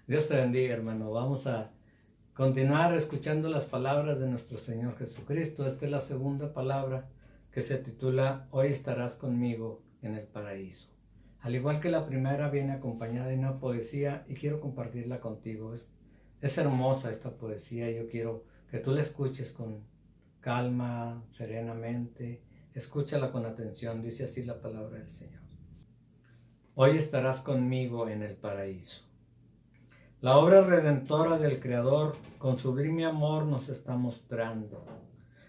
Dios te bendiga, hermano. Vamos a continuar escuchando las palabras de nuestro Señor Jesucristo. Esta es la segunda palabra que se titula Hoy estarás conmigo en el paraíso. Al igual que la primera, viene acompañada de una poesía y quiero compartirla contigo. Es hermosa esta poesía y yo quiero que tú la escuches con calma, serenamente. Escúchala con atención. Dice así la palabra del Señor. Hoy estarás conmigo en el paraíso. La obra redentora del Creador con sublime amor nos está mostrando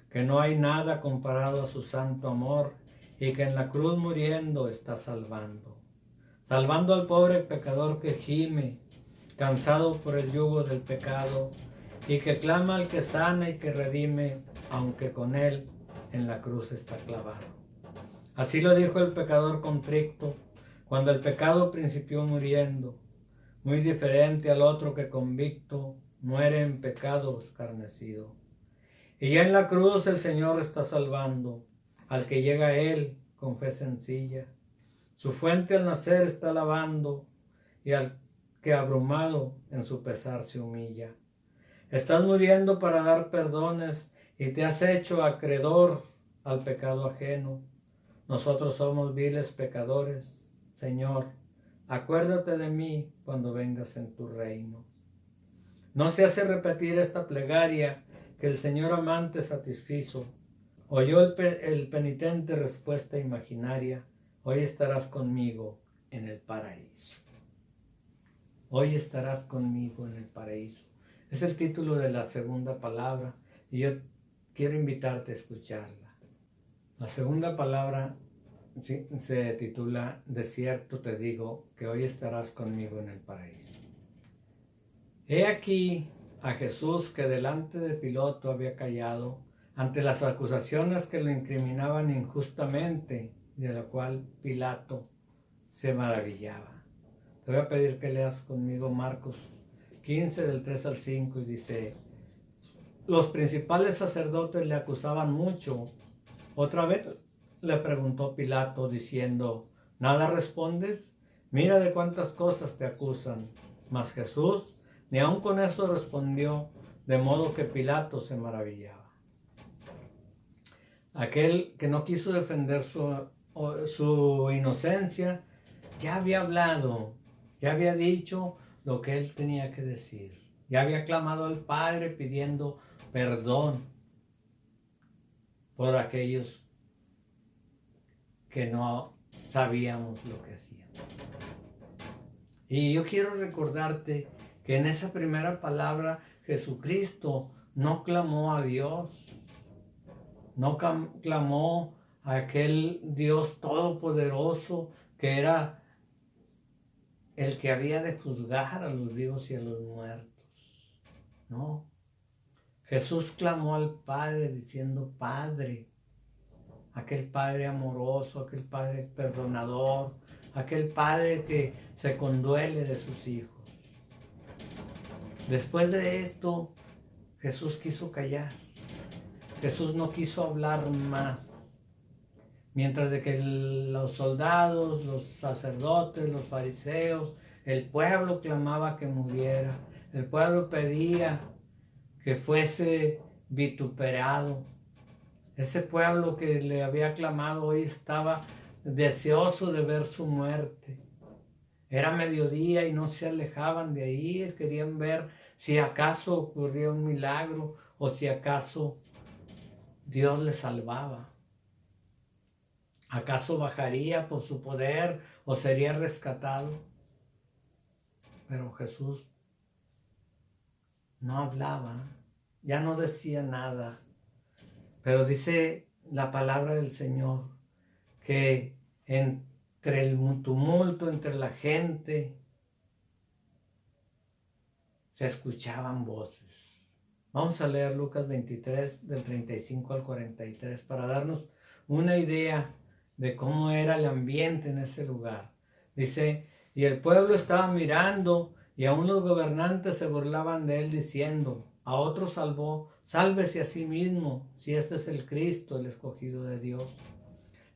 que no hay nada comparado a su santo amor y que en la cruz muriendo está salvando. Salvando al pobre pecador que gime, cansado por el yugo del pecado, y que clama al que sana y que redime, aunque con él en la cruz está clavado. Así lo dijo el pecador contrito, cuando el pecado principió muriendo, muy diferente al otro que convicto muere en pecado escarnecido. Y ya en la cruz el Señor está salvando al que llega a Él con fe sencilla. Su fuente al nacer está lavando y al que abrumado en su pesar se humilla. Estás muriendo para dar perdones y te has hecho acreedor al pecado ajeno. Nosotros somos viles pecadores, Señor. Acuérdate de mí cuando vengas en tu reino. No se hace repetir esta plegaria que el Señor amante satisfizo. Oyó el penitente respuesta imaginaria. Hoy estarás conmigo en el paraíso. Hoy estarás conmigo en el paraíso. Es el título de la segunda palabra y yo quiero invitarte a escucharla. La segunda palabra se titula De cierto te digo que hoy estarás conmigo en el paraíso. He aquí a Jesús que delante de Pilato había callado ante las acusaciones que lo incriminaban injustamente, de la cual Pilato se maravillaba. Te voy a pedir que leas conmigo Marcos 15 del 3 al 5 y dice: los principales sacerdotes le acusaban mucho. Otra vez le preguntó Pilato diciendo: ¿nada respondes? Mira de cuántas cosas te acusan. Mas Jesús ni aun con eso respondió, de modo que Pilato se maravillaba. Aquel que no quiso defender su inocencia ya había hablado, ya había dicho lo que él tenía que decir. Ya había clamado al Padre pidiendo perdón por aquellos que no sabíamos lo que hacían. Y yo quiero recordarte que en esa primera palabra Jesucristo no clamó a Dios, no clamó a aquel Dios todopoderoso que era el que había de juzgar a los vivos y a los muertos. No. Jesús clamó al Padre diciendo: Padre, aquel Padre amoroso, aquel Padre perdonador, aquel Padre que se conduele de sus hijos. Después de esto, Jesús quiso callar. Jesús no quiso hablar más. Mientras de que los soldados, los sacerdotes, los fariseos, el pueblo clamaba que muriera. El pueblo pedía que fuese vituperado. Ese pueblo que le había clamado hoy estaba deseoso de ver su muerte. Era mediodía y no se alejaban de ahí, querían ver si acaso ocurría un milagro o si acaso Dios les salvaba. ¿Acaso bajaría por su poder o sería rescatado? Pero Jesús no hablaba, ya no decía nada. Pero dice la palabra del Señor que entre el tumulto, entre la gente, se escuchaban voces. Vamos a leer Lucas 23 del 35 al 43 para darnos una idea de cómo era el ambiente en ese lugar. Dice: y el pueblo estaba mirando y aún los gobernantes se burlaban de él diciendo: a otro salvó, sálvese a sí mismo, si este es el Cristo, el escogido de Dios.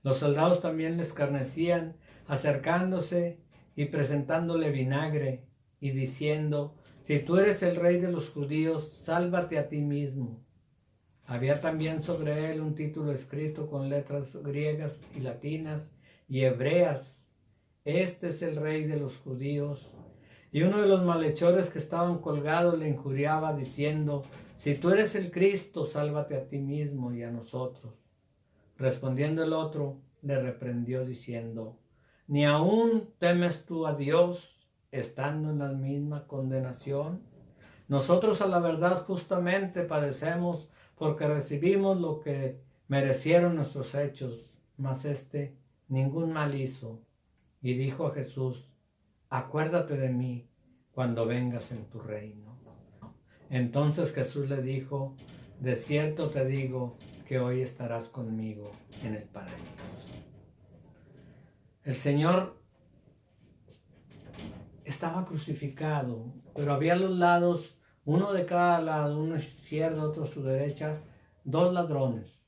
Los soldados también le escarnecían, acercándose y presentándole vinagre, y diciendo: si tú eres el rey de los judíos, sálvate a ti mismo. Había también sobre él un título escrito con letras griegas y latinas y hebreas: este es el rey de los judíos. Y uno de los malhechores que estaban colgados le injuriaba diciendo: si tú eres el Cristo, sálvate a ti mismo y a nosotros. Respondiendo el otro, le reprendió diciendo: ¿ni aún temes tú a Dios, estando en la misma condenación? Nosotros a la verdad justamente padecemos, porque recibimos lo que merecieron nuestros hechos, mas éste ningún mal hizo. Y dijo a Jesús: acuérdate de mí cuando vengas en tu reino. Entonces Jesús le dijo: de cierto te digo que hoy estarás conmigo en el paraíso. El Señor estaba crucificado, pero había a los lados, uno de cada lado, uno a su izquierda, otro a su derecha, dos ladrones,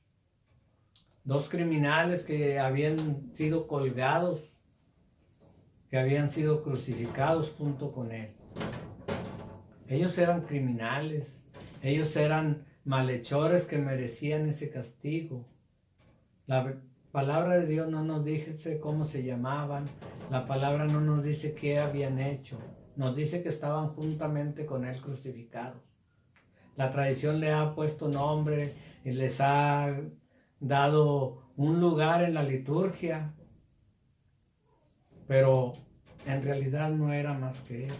dos criminales que habían sido colgados, que habían sido crucificados junto con él. Ellos eran criminales, ellos eran malhechores que merecían ese castigo. La palabra de Dios no nos dice cómo se llamaban, la palabra no nos dice qué habían hecho, nos dice que estaban juntamente con él crucificados. La tradición le ha puesto nombre y les ha dado un lugar en la liturgia, pero en realidad no era más que eso.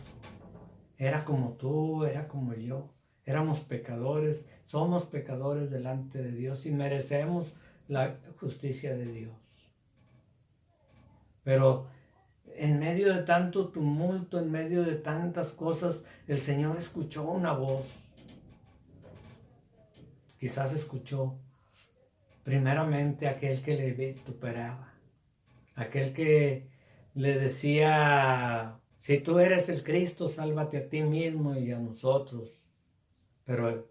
Era como tú, era como yo. Éramos pecadores, somos pecadores delante de Dios y merecemos la justicia de Dios. Pero en medio de tanto tumulto, en medio de tantas cosas, el Señor escuchó una voz. Quizás escuchó primeramente aquel que le vituperaba, aquel que le decía: si tú eres el Cristo, sálvate a ti mismo y a nosotros. Pero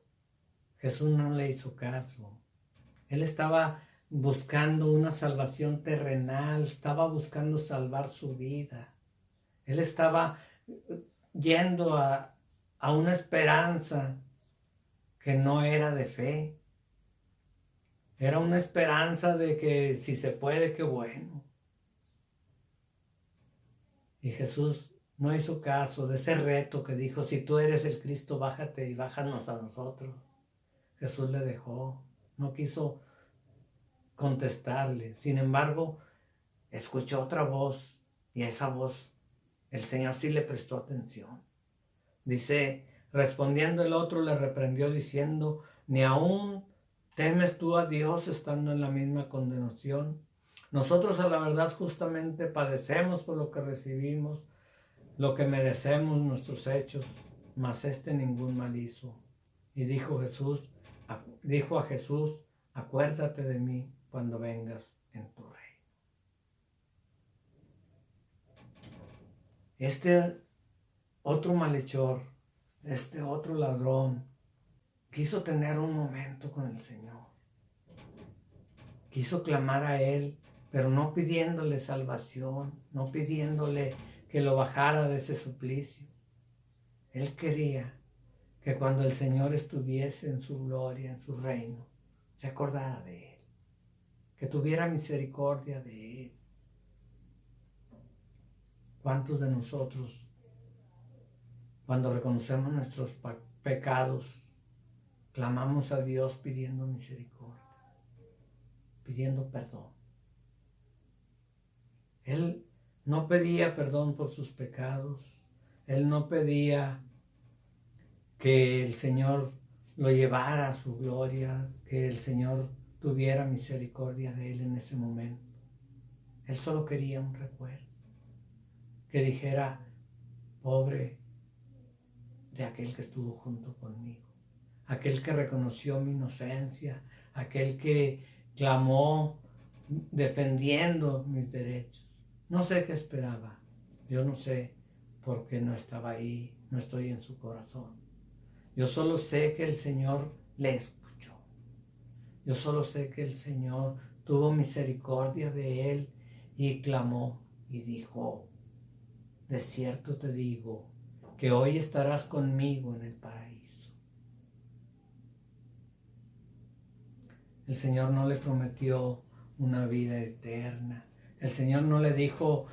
Jesús no le hizo caso. Él estaba buscando una salvación terrenal, estaba buscando salvar su vida. Él estaba yendo a una esperanza que no era de fe. Era una esperanza de que si se puede, qué bueno. Y Jesús no hizo caso de ese reto que dijo: si tú eres el Cristo, bájate y bájanos a nosotros. Jesús le dejó, no quiso contestarle. Sin embargo, escuchó otra voz, y a esa voz el Señor sí le prestó atención. Dice: respondiendo el otro, le reprendió diciendo: ¿ni aún temes tú a Dios estando en la misma condenación? Nosotros a la verdad justamente padecemos por lo que recibimos, lo que merecemos nuestros hechos, mas éste ningún mal hizo. Y dijo a Jesús: acuérdate de mí cuando vengas en tu reino. Este otro malhechor, este otro ladrón, quiso tener un momento con el Señor. Quiso clamar a Él, pero no pidiéndole salvación, no pidiéndole que lo bajara de ese suplicio. Él quería que cuando el Señor estuviese en su gloria, en su reino, se acordara de Él, que tuviera misericordia de Él. ¿Cuántos de nosotros, cuando reconocemos nuestros pecados, clamamos a Dios pidiendo misericordia, pidiendo perdón? Él no pedía perdón por sus pecados, él no pedía que el Señor lo llevara a su gloria, que el Señor tuviera misericordia de él en ese momento. Él solo quería un recuerdo, que dijera: pobre de aquel que estuvo junto conmigo, aquel que reconoció mi inocencia, aquel que clamó defendiendo mis derechos. No sé qué esperaba, yo no sé por qué no estaba ahí, no estoy en su corazón. Yo solo sé que el Señor le escuchó. Yo solo sé que el Señor tuvo misericordia de él y clamó y dijo: de cierto te digo que hoy estarás conmigo en el paraíso. El Señor no le prometió una vida eterna. El Señor no le dijo,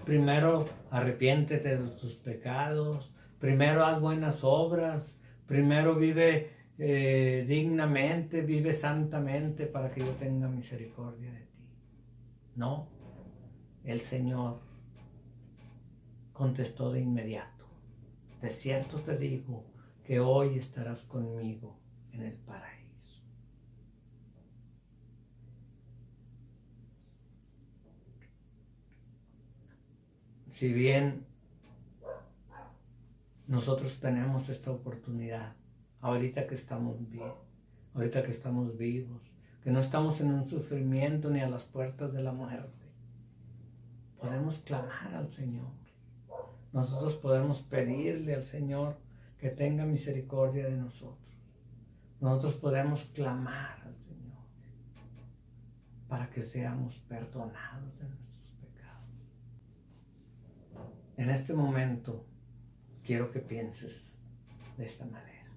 primero arrepiéntete de tus pecados, primero haz buenas obras, primero vive dignamente, vive santamente para que yo tenga misericordia de ti. No, el Señor contestó de inmediato, de cierto te digo que hoy estarás conmigo en el paraíso. Si bien nosotros tenemos esta oportunidad, ahorita que estamos bien, ahorita que estamos vivos, que no estamos en un sufrimiento ni a las puertas de la muerte, podemos clamar al Señor. Nosotros podemos pedirle al Señor que tenga misericordia de nosotros. Nosotros podemos clamar al Señor para que seamos perdonados de nuestros pecados. En este momento quiero que pienses de esta manera.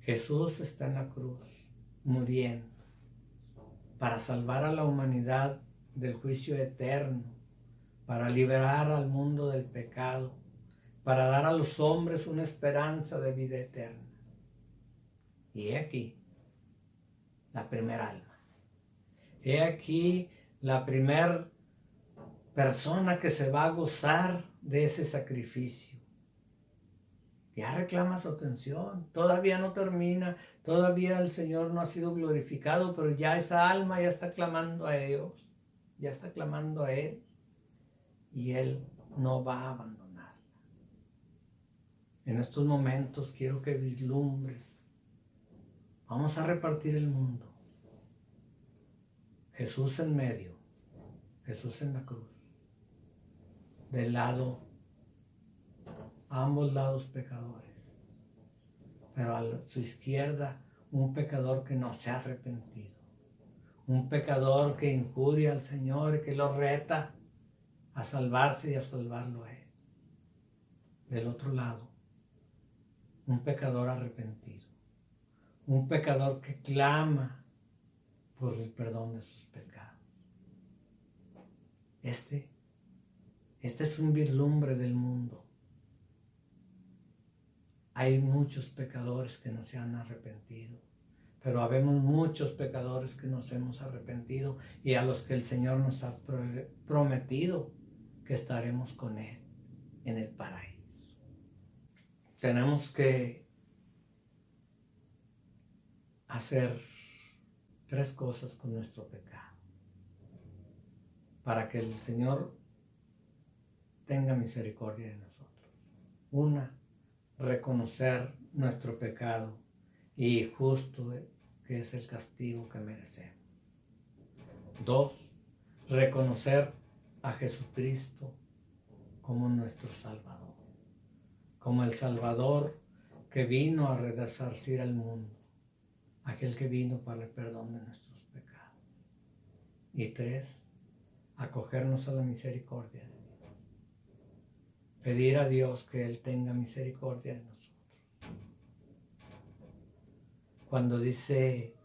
Jesús está en la cruz, muriendo, para salvar a la humanidad del juicio eterno, para liberar al mundo del pecado, para dar a los hombres una esperanza de vida eterna. Y he aquí la primera alma. He aquí la primera persona que se va a gozar de ese sacrificio. Ya reclama su atención, todavía no termina, todavía el Señor no ha sido glorificado, pero ya esa alma ya está clamando a Dios, ya está clamando a Él, y Él no va a abandonarla. En estos momentos quiero que vislumbres, vamos a repartir el mundo. Jesús en medio, Jesús en la cruz, del lado, a ambos lados pecadores, pero a su izquierda un pecador que no se ha arrepentido, un pecador que injuria al Señor y que lo reta a salvarse y a salvarlo a Él. Del otro lado, un pecador arrepentido, un pecador que clama por el perdón de sus pecados. Este es un vislumbre del mundo. Hay muchos pecadores que no se han arrepentido, pero habemos muchos pecadores que nos hemos arrepentido y a los que el Señor nos ha prometido que estaremos con Él en el paraíso. Tenemos que hacer 3 cosas con nuestro pecado para que el Señor tenga misericordia de nosotros. 1, reconocer nuestro pecado y justo que es el castigo que merecemos. 2, reconocer a Jesucristo como nuestro Salvador, como el Salvador que vino a resarcir al mundo, aquel que vino para el perdón de nuestros pecados. Y 3, acogernos a la misericordia de Dios. Pedir a Dios que Él tenga misericordia de nosotros. Cuando dice,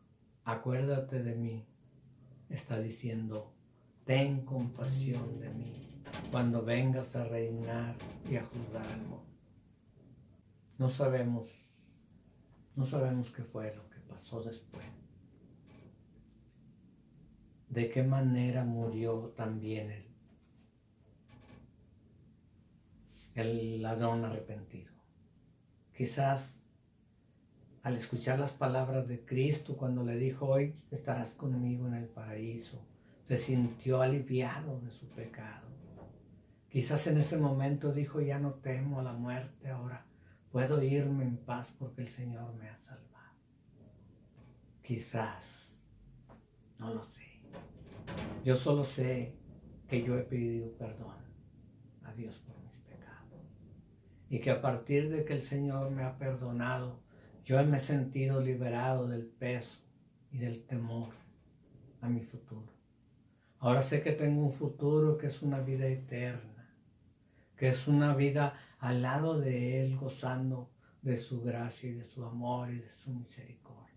acuérdate de mí, está diciendo, ten compasión de mí cuando vengas a reinar y a juzgar al mundo. No sabemos qué fue lo que pasó después. De qué manera murió también el ladrón arrepentido. Quizás al escuchar las palabras de Cristo cuando le dijo, hoy estarás conmigo en el paraíso, se sintió aliviado de su pecado. Quizás en ese momento dijo, ya no temo a la muerte, ahora puedo irme en paz porque el Señor me ha salvado. Quizás, no lo sé. Yo solo sé que yo he pedido perdón a Dios por mis pecados. Y que a partir de que el Señor me ha perdonado, yo me he sentido liberado del peso y del temor a mi futuro. Ahora sé que tengo un futuro que es una vida eterna, que es una vida al lado de Él, gozando de su gracia y de su amor y de su misericordia.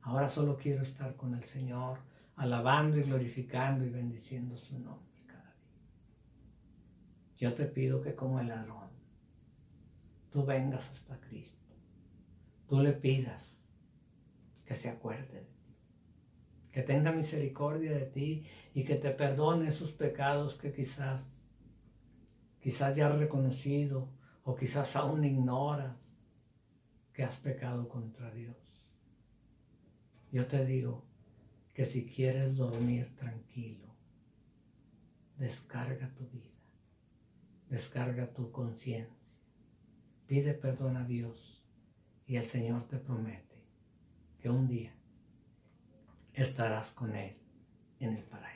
Ahora solo quiero estar con el Señor, alabando y glorificando y bendiciendo su nombre cada día. Yo te pido que como el ladrón, tú vengas hasta Cristo. Tú le pidas que se acuerde de ti, que tenga misericordia de ti y que te perdone esos pecados que quizás ya has reconocido o quizás aún ignoras que has pecado contra Dios. Yo te digo que si quieres dormir tranquilo, descarga tu vida, descarga tu conciencia, pide perdón a Dios y el Señor te promete que un día estarás con Él en el paraíso.